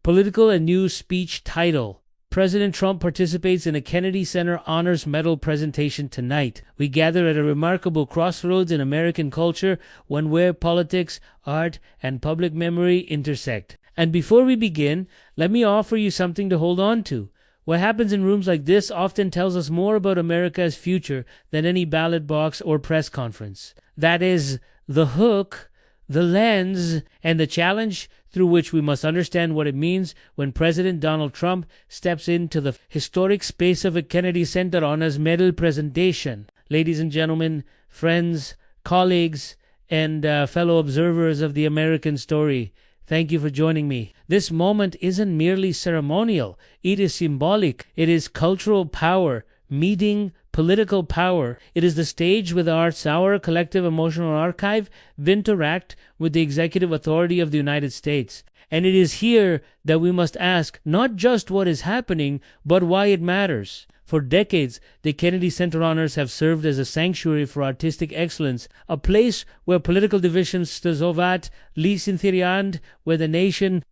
Political and News Speech title. President Trump participates in a Kennedy Center Honors Medal presentation tonight. We gather at a remarkable crossroads in American culture, one where politics, art, and public memory intersect. And before we begin, let me offer you something to hold on to. What happens in rooms like this often tells us more about America's future than any ballot box or press conference. That is the hook, the lens, and the challenge through which we must understand what it means when President Donald Trump steps into the historic space of a Kennedy Center Honors Medal presentation. Ladies and gentlemen, friends, colleagues, and fellow observers of the American story, thank you for joining me. This moment isn't merely ceremonial. It is symbolic. It is cultural power meeting political power. It is the stage where the arts, our collective emotional archive, interact with the executive authority of the United States. And it is here that we must ask not just what is happening, but why it matters. For decades, the Kennedy Center Honors have served as a sanctuary for artistic excellence, a place where political divisions stazovat lisinthiriand, where the nation's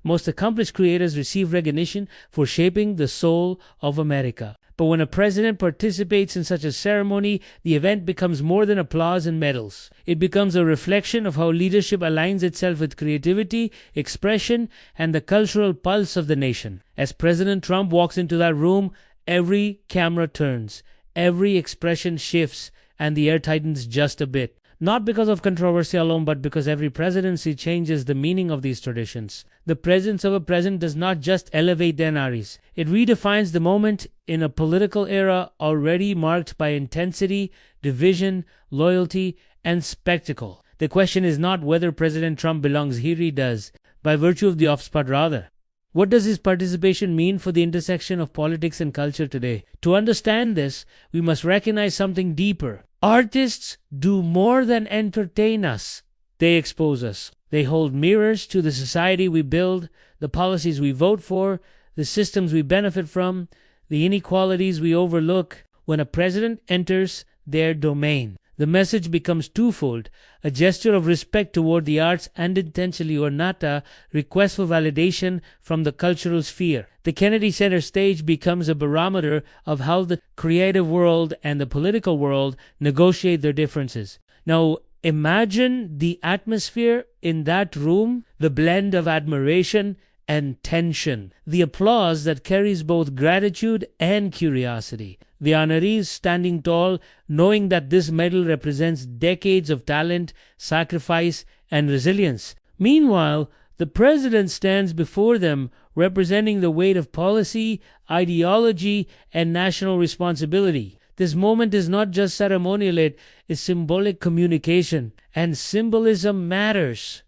most accomplished creators receive recognition for shaping the soul of America. But when a president participates in such a ceremony, the event becomes more than applause and medals. It becomes a reflection of how leadership aligns itself with creativity, expression, and the cultural pulse of the nation. As President Trump walks into that room, every camera turns, every expression shifts, and the air tightens just a bit. Not because of controversy alone, but because every presidency changes the meaning of these traditions. The presence of a president does not just elevate the honorees. It redefines the moment in a political era already marked by intensity, division, loyalty, and spectacle. The question is not whether President Trump belongs here, he does, by virtue of the office, but rather, what does his participation mean for the intersection of politics and culture today? To understand this, we must recognize something deeper. Artists do more than entertain us. They expose us. They hold mirrors to the society we build, the policies we vote for, the systems we benefit from, the inequalities we overlook. When a president enters their domain, the message becomes twofold: a gesture of respect toward the arts and intentionally or nata, request for validation from the cultural sphere. The Kennedy Center stage becomes a barometer of how the creative world and the political world negotiate their differences. Now, imagine the atmosphere in that room, the blend of admiration and tension, the applause that carries both gratitude and curiosity. The honorees standing tall, knowing that this medal represents decades of talent, sacrifice, and resilience. Meanwhile, the president stands before them, representing the weight of policy, ideology, and national responsibility. This moment is not just ceremonial, it is symbolic communication. And symbolism matters,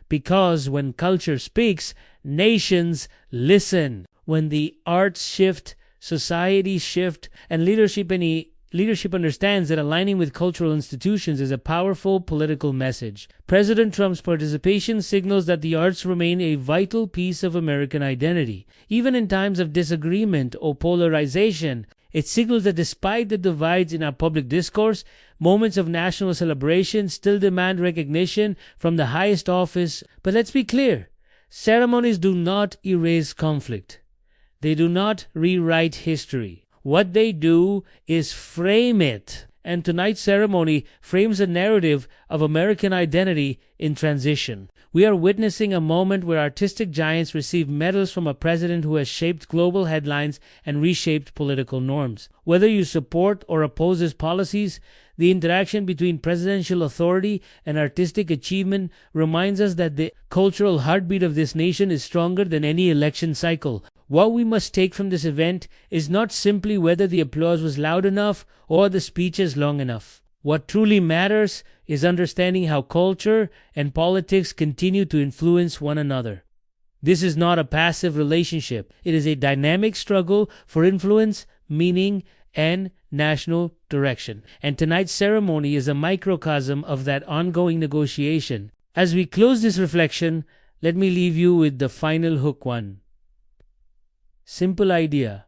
because when culture speaks, nations listen. When the arts shift, societies shift, and leadership understands that aligning with cultural institutions is a powerful political message. President Trump's participation signals that the arts remain a vital piece of American identity. Even in times of disagreement or polarization, it signals that despite the divides in our public discourse, moments of national celebration still demand recognition from the highest office. But let's be clear, ceremonies do not erase conflict. They do not rewrite history. What they do is frame it. And tonight's ceremony frames a narrative of American identity in transition. We are witnessing a moment where artistic giants receive medals from a president who has shaped global headlines and reshaped political norms. Whether you support or oppose his policies, the interaction between presidential authority and artistic achievement reminds us that the cultural heartbeat of this nation is stronger than any election cycle. What we must take from this event is not simply whether the applause was loud enough or the speeches long enough. What truly matters is understanding how culture and politics continue to influence one another. This is not a passive relationship. It is a dynamic struggle for influence, meaning, and national direction. And tonight's ceremony is a microcosm of that ongoing negotiation. As we close this reflection, let me leave you with the final hook one. Simple idea.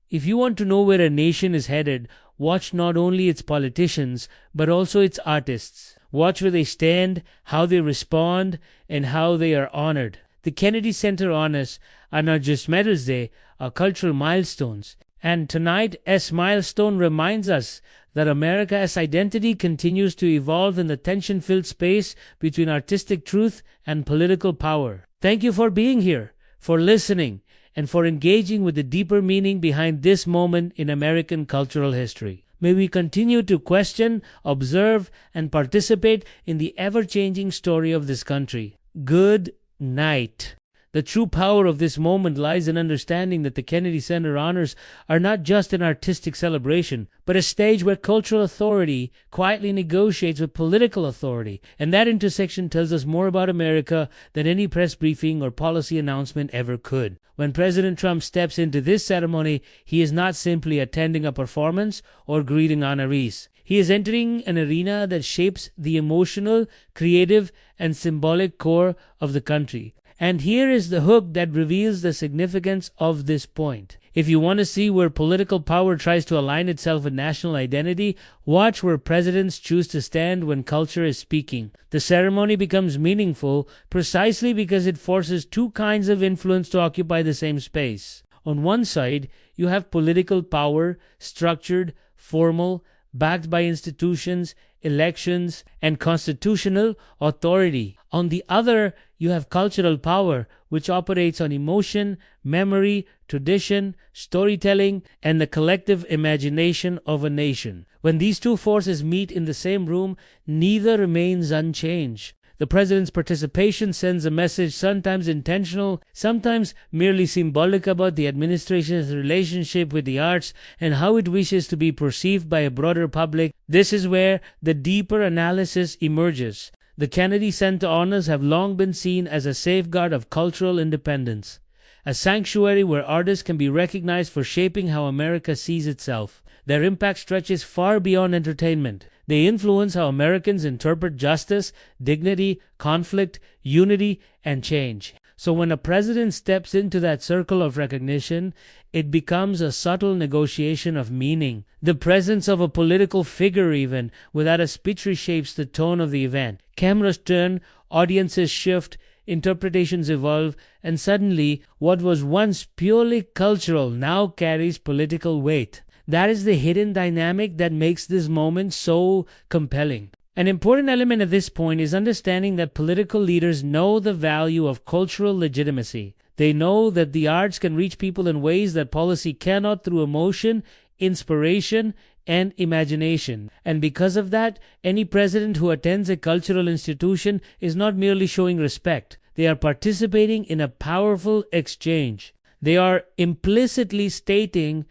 If you want to know where a nation is headed, watch not only its politicians, but also its artists. Watch where they stand, how they respond, and how they are honored. The Kennedy Center honors are not just medals, they are cultural milestones. And tonight's milestone reminds us that America's identity continues to evolve in the tension-filled space between artistic truth and political power. Thank you for being here, for listening, and for engaging with the deeper meaning behind this moment in American cultural history. May we continue to question, observe, and participate in the ever-changing story of this country. Good night. The true power of this moment lies in understanding that the Kennedy Center honors are not just an artistic celebration, but a stage where cultural authority quietly negotiates with political authority. And that intersection tells us more about America than any press briefing or policy announcement ever could. When President Trump steps into this ceremony, he is not simply attending a performance or greeting honorees. He is entering an arena that shapes the emotional, creative, and symbolic core of the country. And here is the hook that reveals the significance of this point. If you want to see where political power tries to align itself with national identity, watch where presidents choose to stand when culture is speaking. The ceremony becomes meaningful precisely because it forces two kinds of influence to occupy the same space. On one side, you have political power, structured, formal, backed by institutions, elections, and constitutional authority. On the other, you have cultural power, which operates on emotion, memory, tradition, storytelling, and the collective imagination of a nation. When these two forces meet in the same room, neither remains unchanged. The president's participation sends a message, sometimes intentional, sometimes merely symbolic, about the administration's relationship with the arts and how it wishes to be perceived by a broader public. This is where the deeper analysis emerges. The Kennedy Center honors have long been seen as a safeguard of cultural independence, a sanctuary where artists can be recognized for shaping how America sees itself. Their impact stretches far beyond entertainment. They influence how Americans interpret justice, dignity, conflict, unity, and change. So when a president steps into that circle of recognition, it becomes a subtle negotiation of meaning. The presence of a political figure, even without a speech, reshapes the tone of the event. Cameras turn, audiences shift, interpretations evolve, and suddenly what was once purely cultural now carries political weight. That is the hidden dynamic that makes this moment so compelling. An important element at this point is understanding that political leaders know the value of cultural legitimacy. They know that the arts can reach people in ways that policy cannot, through emotion, inspiration, and imagination. And because of that, any president who attends a cultural institution is not merely showing respect. They are participating in a powerful exchange. They are implicitly stating,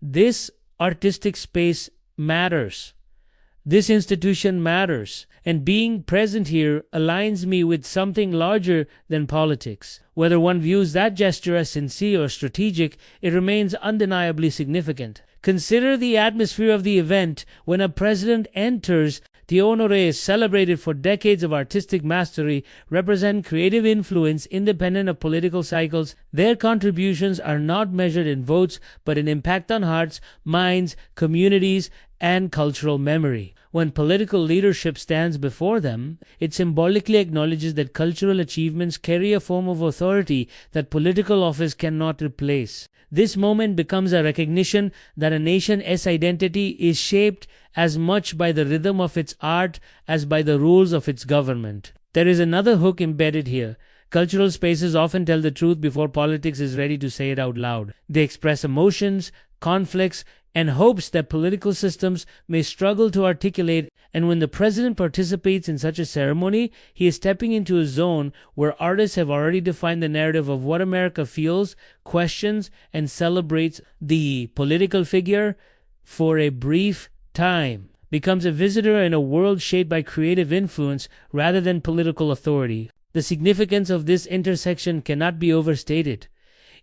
this artistic space matters. This institution matters, and being present here aligns me with something larger than politics. Whether one views that gesture as sincere or strategic, it remains undeniably significant. Consider the atmosphere of the event. When a president enters, the honorees, celebrated for decades of artistic mastery, represent creative influence independent of political cycles. Their contributions are not measured in votes, but in impact on hearts, minds, communities, and cultural memory. When political leadership stands before them, it symbolically acknowledges that cultural achievements carry a form of authority that political office cannot replace. This moment becomes a recognition that a nation's identity is shaped as much by the rhythm of its art as by the rules of its government. There is another hook embedded here. Cultural spaces often tell the truth before politics is ready to say it out loud. They express emotions, conflicts, and hopes that political systems may struggle to articulate. And when the president participates in such a ceremony, he is stepping into a zone where artists have already defined the narrative of what America feels, questions, and celebrates. The political figure, for a brief time, becomes a visitor in a world shaped by creative influence rather than political authority. The significance of this intersection cannot be overstated.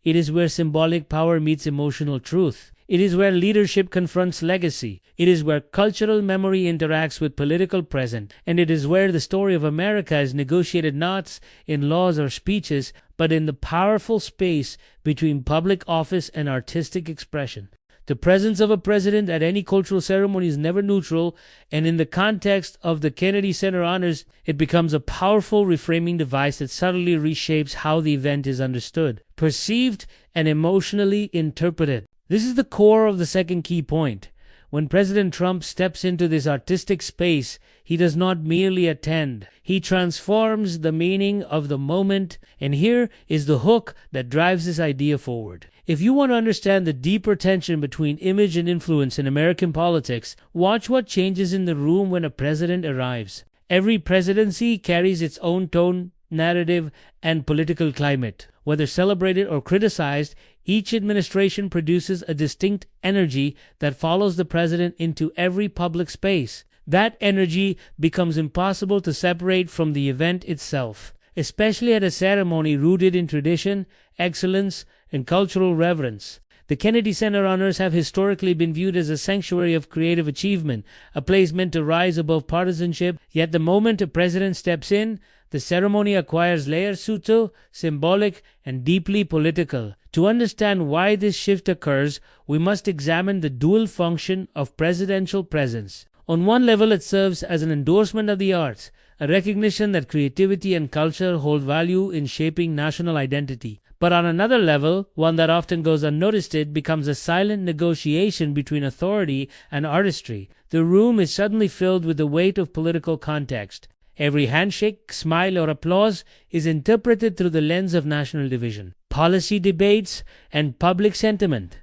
It is where symbolic power meets emotional truth. It is where leadership confronts legacy. It is where cultural memory interacts with political present. And it is where the story of America is negotiated not in laws or speeches, but in the powerful space between public office and artistic expression. The presence of a president at any cultural ceremony is never neutral, and in the context of the Kennedy Center Honors, it becomes a powerful reframing device that subtly reshapes how the event is understood, perceived, and emotionally interpreted. This is the core of the second key point. When President Trump steps into this artistic space, he does not merely attend. He transforms the meaning of the moment, and here is the hook that drives this idea forward. If you want to understand the deeper tension between image and influence in American politics, watch what changes in the room when a president arrives. Every presidency carries its own tone, narrative, and political climate. Whether celebrated or criticized, each administration produces a distinct energy that follows the president into every public space. That energy becomes impossible to separate from the event itself, especially at a ceremony rooted in tradition, excellence, and cultural reverence. The Kennedy Center Honors have historically been viewed as a sanctuary of creative achievement, a place meant to rise above partisanship, yet the moment a president steps in, the ceremony acquires layers subtle, symbolic, and deeply political. To understand why this shift occurs, we must examine the dual function of presidential presence. On one level, it serves as an endorsement of the arts, a recognition that creativity and culture hold value in shaping national identity. But on another level, one that often goes unnoticed, it becomes a silent negotiation between authority and artistry. The room is suddenly filled with the weight of political context. Every handshake, smile, or applause is interpreted through the lens of national division, policy debates, and public sentiment.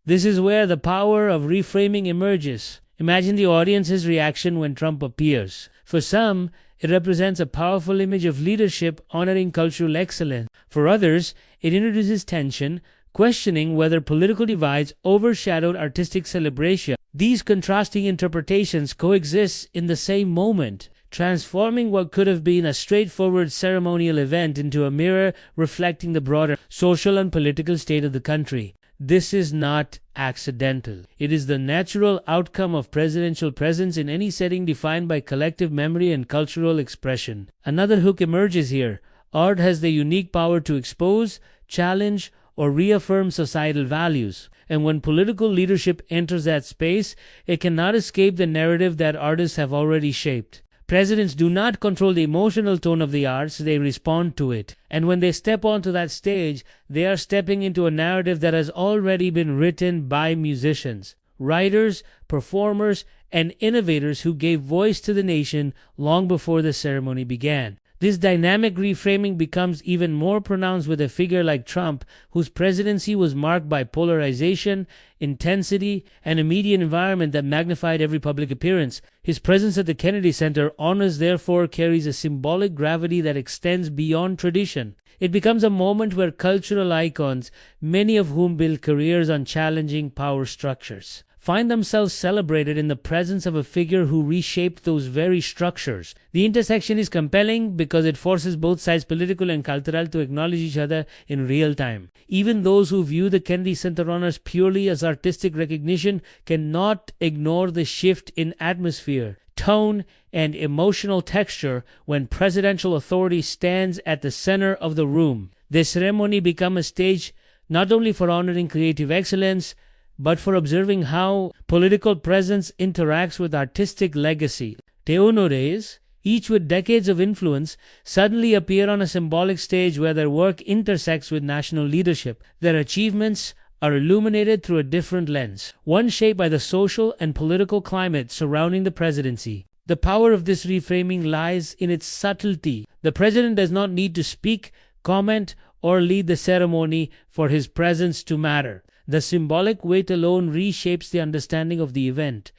This is where the power of reframing emerges. Imagine the audience's reaction when Trump appears. For some, it represents a powerful image of leadership honoring cultural excellence. For others, it introduces tension, questioning whether political divides overshadowed artistic celebration. These contrasting interpretations coexist in the same moment, transforming what could have been a straightforward ceremonial event into a mirror reflecting the broader social and political state of the country. This is not accidental. It is the natural outcome of presidential presence in any setting defined by collective memory and cultural expression. Another hook emerges here. Art has the unique power to expose, challenge, or reaffirm societal values. And when political leadership enters that space, it cannot escape the narrative that artists have already shaped. Presidents do not control the emotional tone of the arts, they respond to it. And when they step onto that stage, they are stepping into a narrative that has already been written by musicians, writers, performers, and innovators who gave voice to the nation long before the ceremony began. This dynamic reframing becomes even more pronounced with a figure like Trump, whose presidency was marked by polarization, intensity, and a media environment that magnified every public appearance. His presence at the Kennedy Center Honors therefore carries a symbolic gravity that extends beyond tradition. It becomes a moment where cultural icons, many of whom build careers on challenging power structures, find themselves celebrated in the presence of a figure who reshaped those very structures. The intersection is compelling because it forces both sides, political and cultural, to acknowledge each other in real time. Even those who view the Kennedy Center Honors purely as artistic recognition cannot ignore the shift in atmosphere, tone, and emotional texture when presidential authority stands at the center of the room. The ceremony becomes a stage not only for honoring creative excellence, but for observing how political presence interacts with artistic legacy. The Honorees, each with decades of influence, suddenly appear on a symbolic stage where their work intersects with national leadership. Their achievements are illuminated through a different lens, one shaped by the social and political climate surrounding the presidency. The power of this reframing lies in its subtlety. The president does not need to speak, comment, or lead the ceremony for his presence to matter. The symbolic weight alone reshapes the understanding of the event.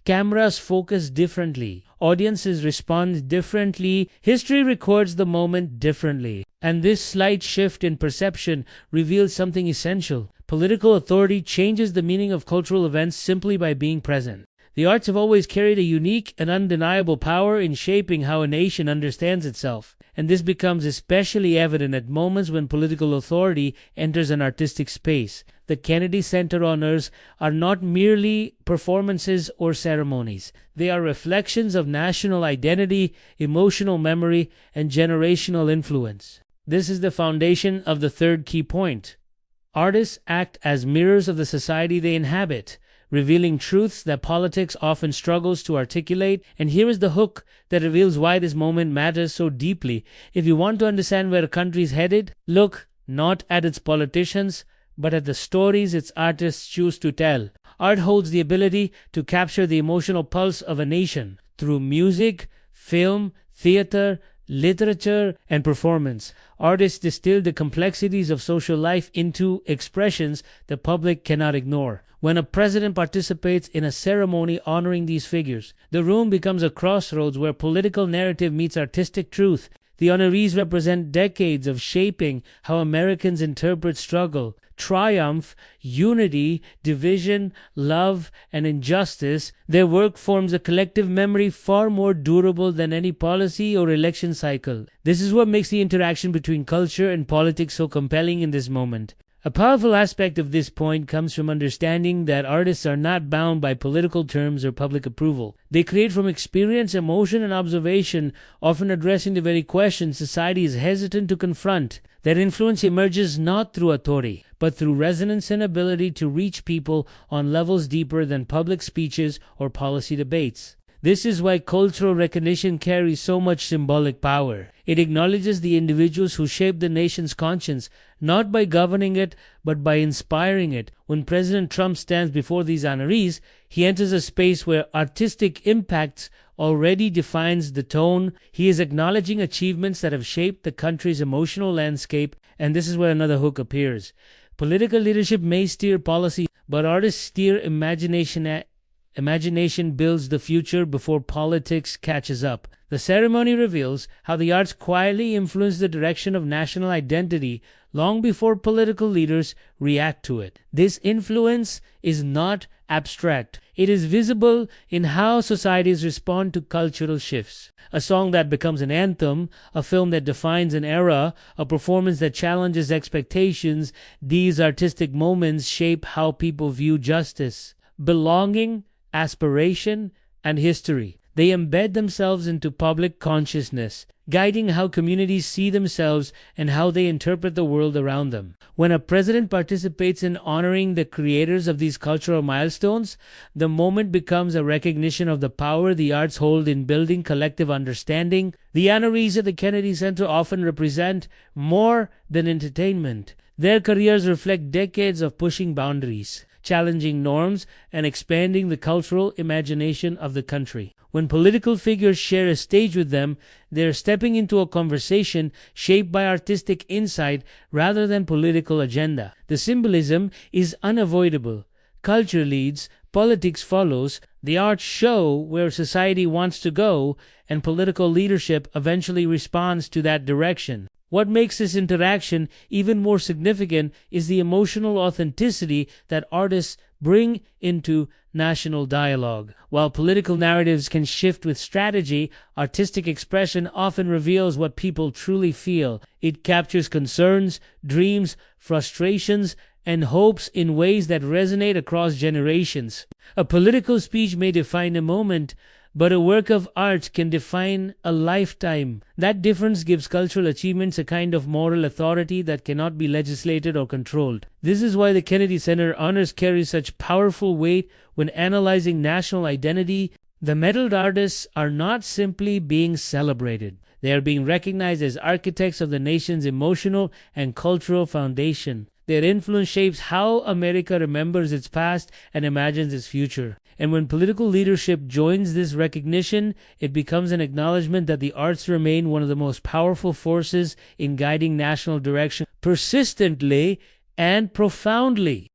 Cameras focus differently. Audiences respond differently. History records the moment differently. And this slight shift in perception reveals something essential. Political authority changes the meaning of cultural events simply by being present. The arts have always carried a unique and undeniable power in shaping how a nation understands itself. And this becomes especially evident at moments when political authority enters an artistic space. The Kennedy Center Honors are not merely performances or ceremonies. They are reflections of national identity, emotional memory, and generational influence. This is the foundation of the third key point. Artists act as mirrors of the society they inhabit, revealing truths that politics often struggles to articulate. And here is the hook that reveals why this moment matters so deeply. If you want to understand where a country is headed, look not at its politicians, but at the stories its artists choose to tell. Art holds the ability to capture the emotional pulse of a nation through music, film, theater, literature, and performance. Artists distill the complexities of social life into expressions the public cannot ignore. When a president participates in a ceremony honoring these figures, the room becomes a crossroads where political narrative meets artistic truth. The honorees represent decades of shaping how Americans interpret struggle, triumph, unity, division, love, and injustice. Their work forms a collective memory far more durable than any policy or election cycle. This is what makes the interaction between culture and politics so compelling in this moment. A powerful aspect of this point comes from understanding that artists are not bound by political terms or public approval. They create from experience, emotion, and observation, often addressing the very questions society is hesitant to confront. Their influence emerges not through authority, but through resonance and ability to reach people on levels deeper than public speeches or policy debates. This is why cultural recognition carries so much symbolic power. It acknowledges the individuals who shape the nation's conscience, not by governing it, but by inspiring it. When President Trump stands before these honorees, he enters a space where artistic impacts already defines the tone. He is acknowledging achievements that have shaped the country's emotional landscape, and this is where another hook appears. Political leadership may steer policy, but artists steer imagination. Imagination builds the future before politics catches up. The ceremony reveals how the arts quietly influence the direction of national identity long before political leaders react to it. This influence is not abstract. It is visible in how societies respond to cultural shifts. A song that becomes an anthem, a film that defines an era, a performance that challenges expectations. These artistic moments shape how people view justice, belonging, aspiration, and history. They embed themselves into public consciousness, guiding how communities see themselves and how they interpret the world around them. When a president participates in honoring the creators of these cultural milestones, the moment becomes a recognition of the power the arts hold in building collective understanding. The honorees at the Kennedy Center often represent more than entertainment. Their careers reflect decades of pushing boundaries, challenging norms, and expanding the cultural imagination of the country. When political figures share a stage with them, they are stepping into a conversation shaped by artistic insight rather than political agenda. The symbolism is unavoidable. Culture leads, politics follows. The arts show where society wants to go, and political leadership eventually responds to that direction. What makes this interaction even more significant is the emotional authenticity that artists bring into national dialogue. While political narratives can shift with strategy, artistic expression often reveals what people truly feel. It captures concerns, dreams, frustrations, and hopes in ways that resonate across generations. A political speech may define a moment, but a work of art can define a lifetime. That difference gives cultural achievements a kind of moral authority that cannot be legislated or controlled. This is why the Kennedy Center honors carry such powerful weight when analyzing national identity. The medaled artists are not simply being celebrated. They are being recognized as architects of the nation's emotional and cultural foundation. Their influence shapes how America remembers its past and imagines its future. And when political leadership joins this recognition, it becomes an acknowledgement that the arts remain one of the most powerful forces in guiding national direction persistently and profoundly.